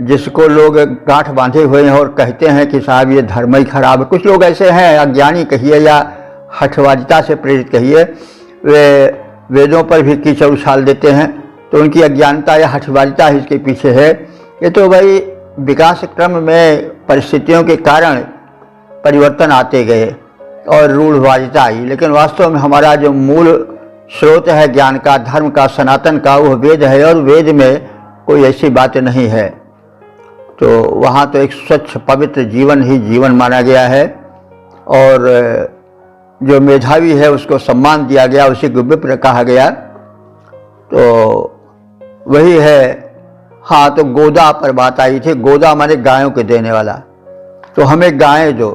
जिसको लोग गांठ बांधे हुए हैं और कहते हैं कि साहब ये धर्म ही खराब है। कुछ लोग ऐसे हैं, अज्ञानी कहिए या हठवादिता से प्रेरित कहिए, वे वेदों पर भी कीचड़ उछाल देते हैं, तो उनकी अज्ञानता या हठवादिता ही इसके पीछे है। ये तो भाई विकास क्रम में परिस्थितियों के कारण परिवर्तन आते गए और रूढ़वादिता आई, लेकिन वास्तव में हमारा जो मूल स्रोत है ज्ञान का, धर्म का, सनातन का, वह वेद है और वेद में कोई ऐसी बात नहीं है। तो वहाँ तो एक स्वच्छ पवित्र जीवन ही जीवन माना गया है और जो मेधावी है उसको सम्मान दिया गया, उसी को विप्र कहा गया। तो वही है। हाँ, तो गोदा पर बात आई थी। गोदा माने गायों के देने वाला, तो हमें गायें दो।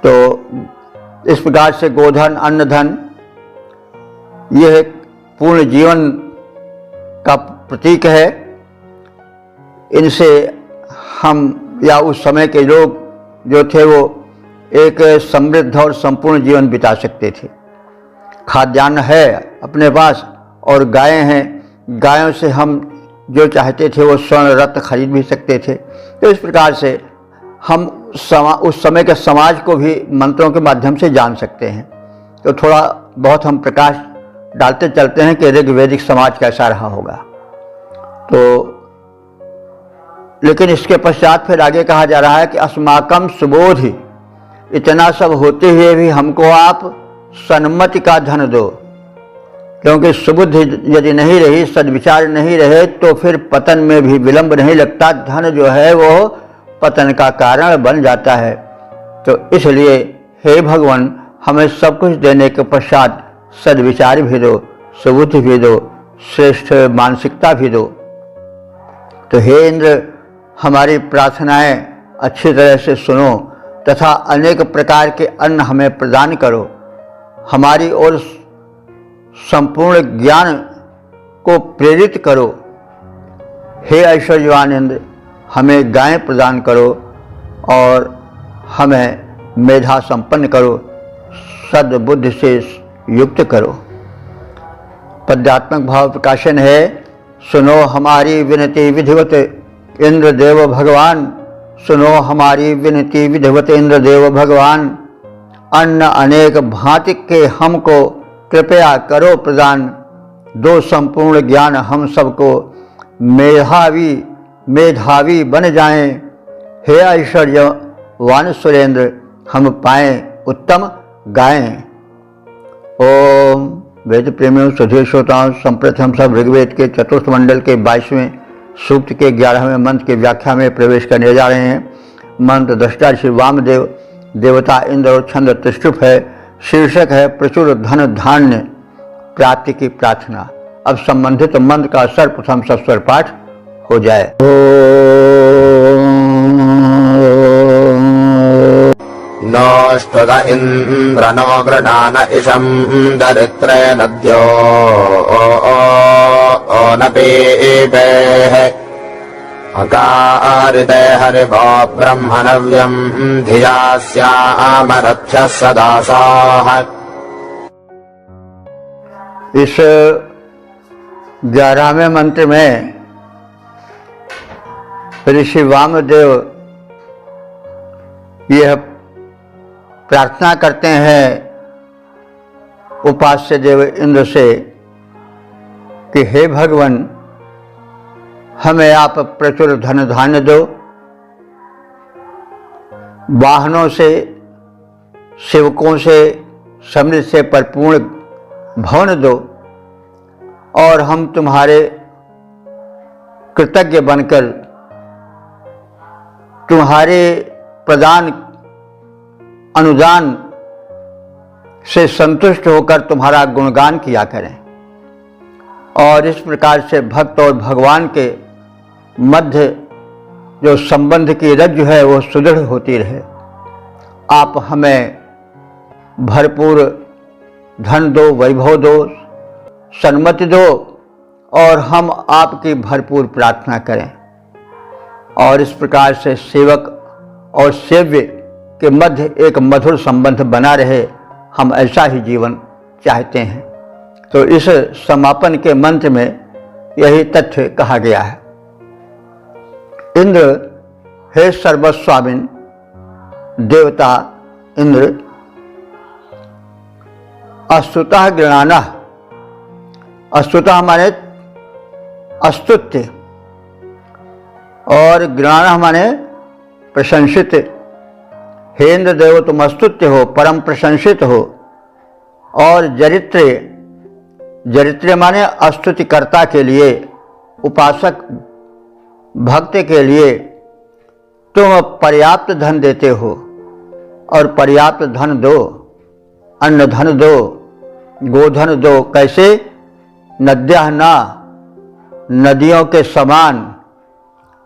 तो इस प्रकार से गोधन अन्न धन यह एक पूर्ण जीवन का प्रतीक है। इनसे हम या उस समय के लोग जो थे वो एक समृद्ध और संपूर्ण जीवन बिता सकते थे। खाद्यान्न है अपने पास और गायें हैं, गायों से हम जो चाहते थे वो स्वर्ण रत्न खरीद भी सकते थे। तो इस प्रकार से हम उस समय के समाज को भी मंत्रों के माध्यम से जान सकते हैं। तो थोड़ा बहुत हम प्रकाश डालते चलते हैं कि ऋग्वैदिक समाज कैसा रहा होगा। तो लेकिन इसके पश्चात फिर आगे कहा जा रहा है कि अस्माकम सुबोध, इतना सब होते हुए भी हमको आप सन्मति का धन दो, क्योंकि सुबुद्धि यदि नहीं रही, सद्विचार नहीं रहे तो फिर पतन में भी विलंब नहीं लगता। धन जो है वो पतन का कारण बन जाता है। तो इसलिए हे भगवान, हमें सब कुछ देने के पश्चात सद्विचार भी दो, सुबुद्धि भी दो, श्रेष्ठ मानसिकता भी दो। तो हे इंद्र, हमारी प्रार्थनाएं अच्छी तरह से सुनो तथा अनेक प्रकार के अन्न हमें प्रदान करो। हमारी ओर संपूर्ण ज्ञान को प्रेरित करो। हे ऐश्वर्यवान इंद्र, हमें गायें प्रदान करो और हमें मेधा संपन्न करो, सद्बुद्धि से युक्त करो। पद्यात्मक भाव प्रकाशन है। सुनो हमारी विनती विधिवत इंद्र देव भगवान, सुनो हमारी विनती विधिवत इंद्र देव भगवान। अन्न अनेक भांति के हमको कृपया करो प्रदान, दो संपूर्ण ज्ञान हम सबको, मेधावी बन जाएं। हे ऐश्वर्यवान सुरेंद्र, हम पाएं उत्तम गायें। ओम वेद प्रेमियों, सुधीर श्रोताओं, संप्रति हम सब ऋग्वेद के चतुर्थ मंडल के 22वें सूक्त के 11वें मंत्र की व्याख्या में प्रवेश करने जा रहे हैं। मंत्र दृष्टा श्री वामदेव, देवता इंद्र और छंद त्रिष्टुप है। शीर्षक है प्रचुर धन धान्य प्राप्ति की प्रार्थना। अब संबंधित मंत्र का सर्वप्रथम सस्वर पाठ हो जाए। नोष्ठुत इन्द्र नो गृणान इशं दरित्रे नद्यो न पीपेः अकारिते हरिभो ब्रह्मणव्यम् धिया स्यामरथ्यः सदासाः। इस 11वें मंत्र में ऋषि वामदेव यह प्रार्थना करते हैं उपास्य देव इंद्र से कि हे भगवान, हमें आप प्रचुर धन धान्य दो, वाहनों से, सेवकों से, समृद्धि से परिपूर्ण भवन दो, और हम तुम्हारे कृतज्ञ बनकर तुम्हारे प्रदान अनुदान से संतुष्ट होकर तुम्हारा गुणगान किया करें, और इस प्रकार से भक्त और भगवान के मध्य जो संबंध की रज्जु है वो सुदृढ़ होती रहे। आप हमें भरपूर धन दो, वैभव दो, सन्मति दो, और हम आपकी भरपूर प्रार्थना करें, और इस प्रकार से सेवक और सेव्य के मध्य एक मधुर संबंध बना रहे, हम ऐसा ही जीवन चाहते हैं। तो इस समापन के मंत्र में यही तथ्य कहा गया है। इंद्र, हे सर्वस्वामिन देवता इंद्र, अस्तुतः गृणाना, अस्तुतः माने अस्तुत्य, और गृणाना माने प्रशंसित। हे इंद्र देव, तुम अस्तुत्य हो, परम प्रशंसित हो, और जरित्रे, जरित्रे माने अस्तुतिकर्ता के लिए, उपासक भक्त के लिए तुम पर्याप्त धन देते हो, और पर्याप्त धन दो, अन्न धन दो, गोधन दो। कैसे? नद्यः ना, नदियों के समान।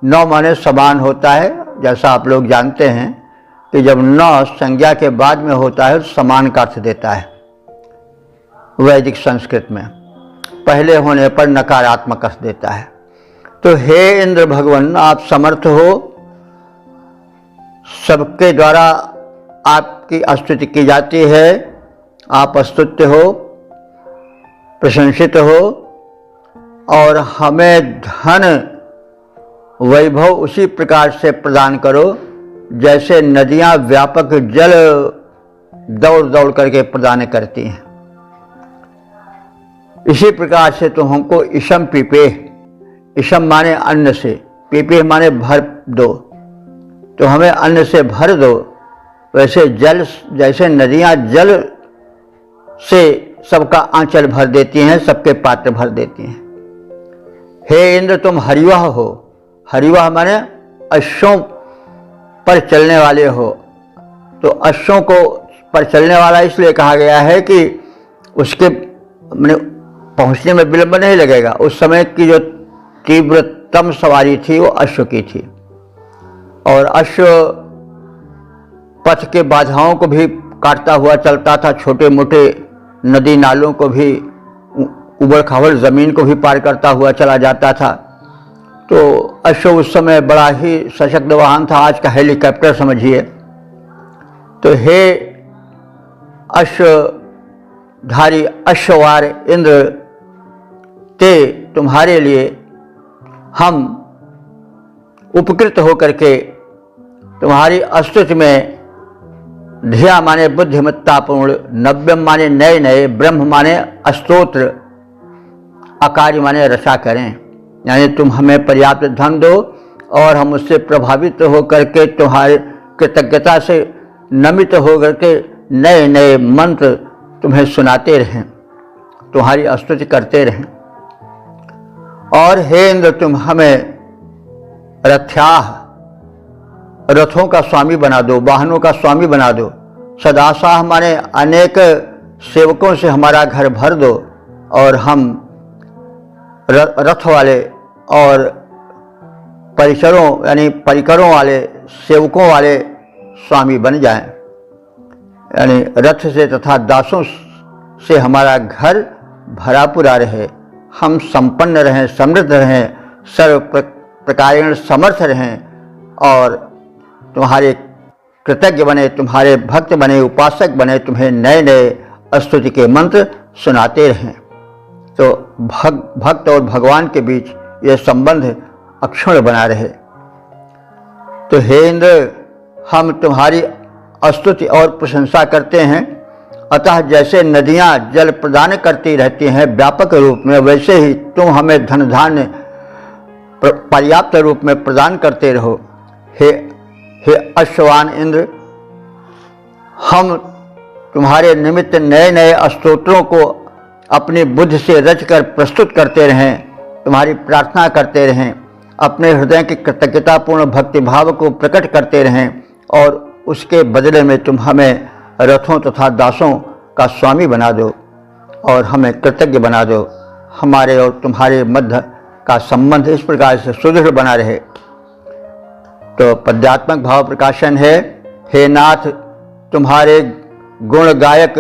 नौ माने समान होता है, जैसा आप लोग जानते हैं कि जब नौ संज्ञा के बाद में होता है तो समान का अर्थ देता है वैदिक संस्कृत में, पहले होने पर नकारात्मक अर्थ देता है। तो हे इंद्र भगवान, आप समर्थ हो, सबके द्वारा आपकी स्तुति की जाती है, आप स्तुत्य हो, प्रशंसित हो, और हमें धन वैभव उसी प्रकार से प्रदान करो जैसे नदियां व्यापक जल दौड़ दौड़ करके प्रदान करती हैं। इसी प्रकार से तुम हमको इशम पीपे, इशम माने अन्न से, पीपे माने भर दो, तो हमें अन्न से भर दो। वैसे जल, जैसे नदियां जल से सबका आंचल भर देती हैं, सबके पात्र भर देती हैं। हे इंद्र, तुम हरिवाह हो, हरिवाह माने अश्वों पर चलने वाले हो। तो अश्वों को पर चलने वाला इसलिए कहा गया है कि उसके पहुंचने में विलंब नहीं लगेगा। उस समय की जो तीव्रतम सवारी थी वो अश्व की थी, और अश्व पथ के बाधाओं को भी काटता हुआ चलता था, छोटे मोटे नदी नालों को भी, उबड़ खाबड़ जमीन को भी पार करता हुआ चला जाता था। तो अश्व उस समय बड़ा ही सशक्त वाहन था, आज का हेलीकॉप्टर समझिए। तो हे अश्वधारी अश्ववार इंद्र, ते तुम्हारे लिए हम उपकृत होकर के तुम्हारी स्तुति में धिया माने बुद्धिमत्तापूर्ण, नव्यम माने नए नए, ब्रह्म माने स्तोत्र, आकार्य माने रचा करें। यानी तुम हमें पर्याप्त धन दो और हम उससे प्रभावित होकर के तुम्हारे कृतज्ञता से नमित होकर के नए नए मंत्र तुम्हें सुनाते रहें, तुम्हारी स्तुति करते रहें। और हे इंद्र, तुम हमें रथ्याह, रथों का स्वामी बना दो, वाहनों का स्वामी बना दो। सदासाह माने अनेक सेवकों से हमारा घर भर दो, और हम रथ वाले और परिचरों यानी परिकरों वाले सेवकों वाले स्वामी बन जाएं, यानी रथ से तथा दासों से हमारा घर भरा पूरा रहे, हम संपन्न रहें, समृद्ध रहें, सर्व प्रकारेण समर्थ रहें और तुम्हारे कृतज्ञ बने, तुम्हारे भक्त बने, उपासक बने, तुम्हें नए नए स्तुति के मंत्र सुनाते रहें। तो भक्त और भगवान के बीच यह संबंध अक्षुण्ण बना रहे। तो हे इंद्र, हम तुम्हारी स्तुति और प्रशंसा करते हैं। अतः जैसे नदियां जल प्रदान करती रहती हैं व्यापक रूप में, वैसे ही तुम हमें धन धान्य पर्याप्त रूप में प्रदान करते रहो। हे अश्ववान इंद्र, हम तुम्हारे निमित्त नए नए स्तोत्रों को अपनी बुद्धि से रचकर प्रस्तुत करते रहें, तुम्हारी प्रार्थना करते रहें, अपने हृदय की कृतज्ञतापूर्ण भक्ति भाव को प्रकट करते रहें और उसके बदले में तुम हमें रथों तथा दासों का स्वामी बना दो और हमें कृतज्ञ बना दो। हमारे और तुम्हारे मध्य का संबंध इस प्रकार से सुदृढ़ बना रहे। तो पद्यात्मक भाव प्रकाशन है। हे नाथ, तुम्हारे गुण गायक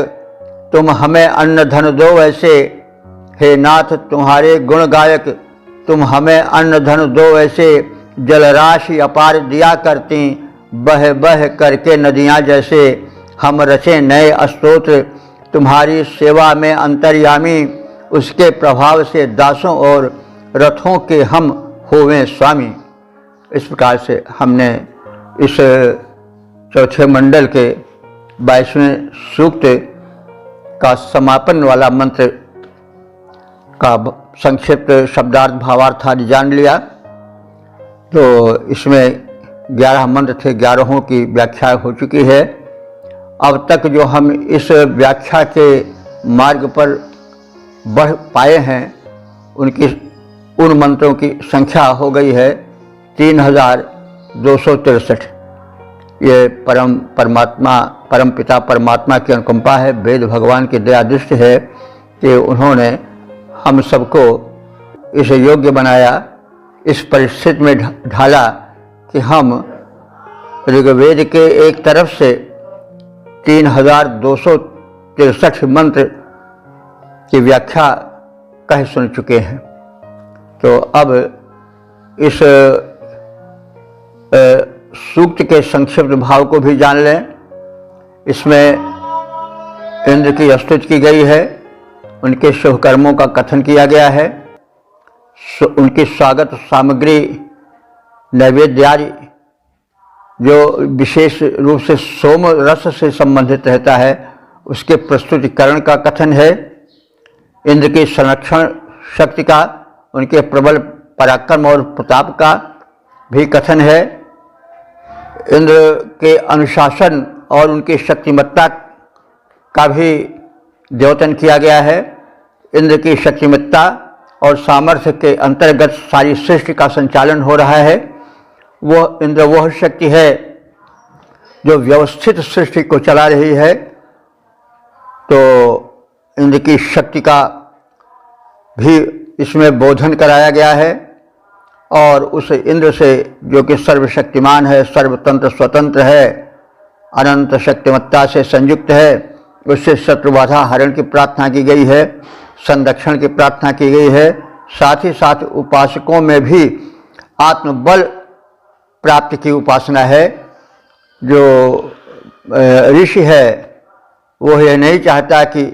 तुम हमें अन्न धन दो वैसे। हे नाथ, तुम्हारे गुण गायक तुम हमें अन्न धन दो वैसे। जलराशि अपार दिया करती बह बह करके नदियाँ जैसे। हम रचे नए स्तोत्र तुम्हारी सेवा में अंतर्यामी, उसके प्रभाव से दासों और रथों के हम होवें स्वामी। इस प्रकार से हमने इस चौथे मंडल के 22वें सूक्त का समापन वाला मंत्र का संक्षिप्त शब्दार्थ भावार्थ आदि जान लिया। तो इसमें 11 मंत्र थे, 11 की व्याख्या हो चुकी है। अब तक जो हम इस व्याख्या के मार्ग पर बढ़ पाए हैं उन मंत्रों की संख्या हो गई है 3263। ये परम पिता परमात्मा की अनुकंपा है, वेद भगवान की दया दृष्टि है कि उन्होंने हम सबको इस योग्य बनाया, इस परिस्थिति में ढाला कि हम ऋग्वेद के एक तरफ से 3263 मंत्र की व्याख्या कह सुन चुके हैं। तो अब इस सूक्त के संक्षिप्त भाव को भी जान लें। इसमें इंद्र की स्तुति की गई है, उनके शुभ कर्मों का कथन किया गया है, उनकी स्वागत सामग्री नैवेद्य आदि जो विशेष रूप से सोम रस से संबंधित रहता है उसके प्रस्तुतिकरण का कथन है। इंद्र की संरक्षण शक्ति का, उनके प्रबल पराक्रम और प्रताप का भी कथन है। इंद्र के अनुशासन और उनकी शक्तिमत्ता का भी द्योतन किया गया है। इंद्र की शक्तिमत्ता और सामर्थ्य के अंतर्गत सारी सृष्टि का संचालन हो रहा है। वह इंद्र वह शक्ति है जो व्यवस्थित सृष्टि को चला रही है। तो इंद्र की शक्ति का भी इसमें बोधन कराया गया है और उस इंद्र से जो कि सर्वशक्तिमान है, सर्वतंत्र स्वतंत्र है, अनंत शक्तिमत्ता से संयुक्त है, उससे शत्रुबाधा हरण की प्रार्थना की गई है, संरक्षण की प्रार्थना की गई है। साथ ही साथ उपासकों में भी आत्मबल प्राप्ति की उपासना है। जो ऋषि है वो यह नहीं चाहता कि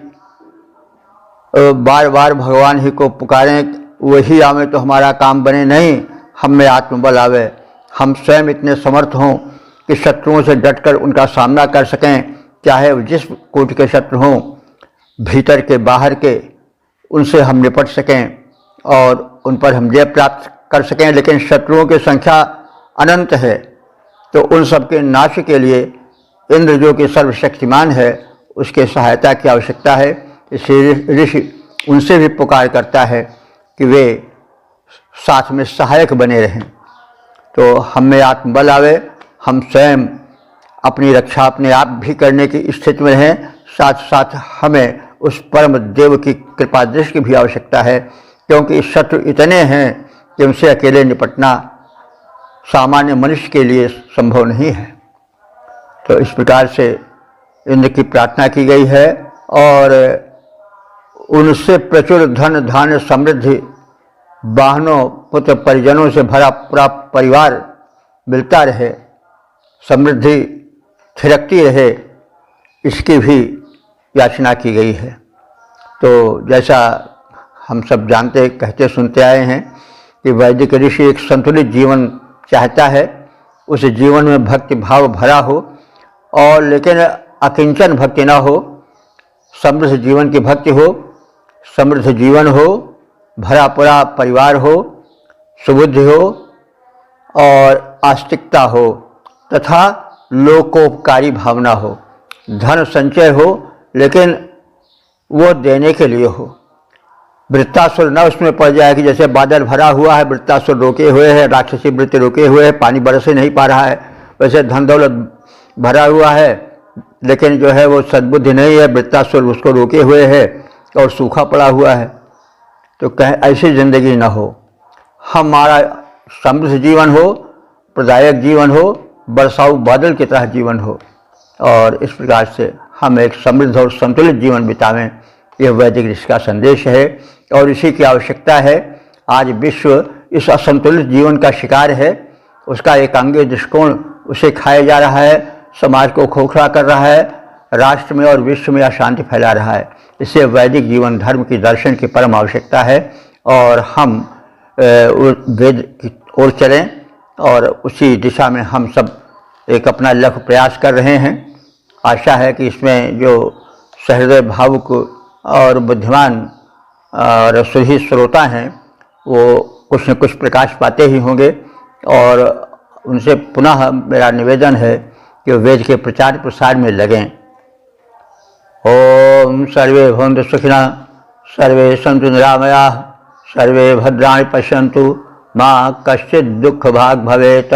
बार बार भगवान ही को पुकारें, वही आवे तो हमारा काम बने, नहीं, हम में आत्मबल आवे, हम स्वयं इतने समर्थ हों कि शत्रुओं से डटकर उनका सामना कर सकें, चाहे जिस कोटि के शत्रु हों, भीतर के बाहर के, उनसे हम निपट सकें और उन पर हम जय प्राप्त कर सकें। लेकिन शत्रुओं की संख्या अनंत है, तो उन सब के नाश के लिए इंद्र जो कि सर्वशक्तिमान है उसके सहायता की आवश्यकता है। इसलिए ऋषि उनसे भी पुकार करता है कि वे साथ में सहायक बने रहें। तो हम में आत्मबल आवे, हम स्वयं अपनी रक्षा अपने आप भी करने की स्थिति में रहें, साथ साथ हमें उस परम देव की कृपा दृष्टि की भी आवश्यकता है, क्योंकि शत्रु इतने हैं कि उनसे अकेले निपटना सामान्य मनुष्य के लिए संभव नहीं है। तो इस प्रकार से इंद्र की प्रार्थना की गई है और उनसे प्रचुर धन धान्य समृद्धि, वाहनों पुत्र परिजनों से भरा पूरा परिवार मिलता रहे, समृद्धि छिड़कती रहे, इसकी भी याचना की गई है। तो जैसा हम सब जानते कहते सुनते आए हैं कि वैदिक ऋषि एक संतुलित जीवन चाहता है, उस जीवन में भक्ति भाव भरा हो और लेकिन अकिंचन भक्ति न हो, समृद्ध जीवन की भक्ति हो, समृद्ध जीवन हो, भरा पूरा परिवार हो, सुबुद्धि हो और आस्तिकता हो तथा लोकोपकारी भावना हो, धन संचय हो लेकिन वो देने के लिए हो। वृत्तासुर न उसमें पड़ जाए कि जैसे बादल भरा हुआ है, वृत्तासुर रोके हुए है, राक्षसी वृत्ति रोके हुए है, पानी बरस ही नहीं पा रहा है, वैसे धन दौलत भरा हुआ है लेकिन जो है वो सद्बुद्धि नहीं है, वृत्तासुर उसको रोके हुए है और सूखा पड़ा हुआ है। तो कहें ऐसी जिंदगी न हो, हमारा समृद्ध जीवन हो, प्रदायक जीवन हो, बरसाऊ बादल की तरह जीवन हो और इस प्रकार से हम एक समृद्ध और संतुलित जीवन बितावें, यह वैदिक ऋषि का संदेश है और इसी की आवश्यकता है। आज विश्व इस असंतुलित जीवन का शिकार है, उसका एकांगी दृष्टिकोण उसे खाया जा रहा है, समाज को खोखला कर रहा है, राष्ट्र में और विश्व में अशांति फैला रहा है। इससे वैदिक जीवन धर्म की दर्शन की परम आवश्यकता है और हम वेद की ओर चलें और उसी दिशा में हम सब एक अपना लक्ष्य प्रयास कर रहे हैं। आशा है कि इसमें जो सहृदय भावुक और बुद्धिमान और सुधी श्रोता हैं वो कुछ न कुछ प्रकाश पाते ही होंगे और उनसे पुनः मेरा निवेदन है कि वेद के प्रचार प्रसार में लगें। ओम सर्वे भवन्तु सुखिनः, सर्वे सन्तु निरामयाः, सर्वे भद्राणि पश्यन्तु, मा कश्चित् दुःखभाग् भवेत्।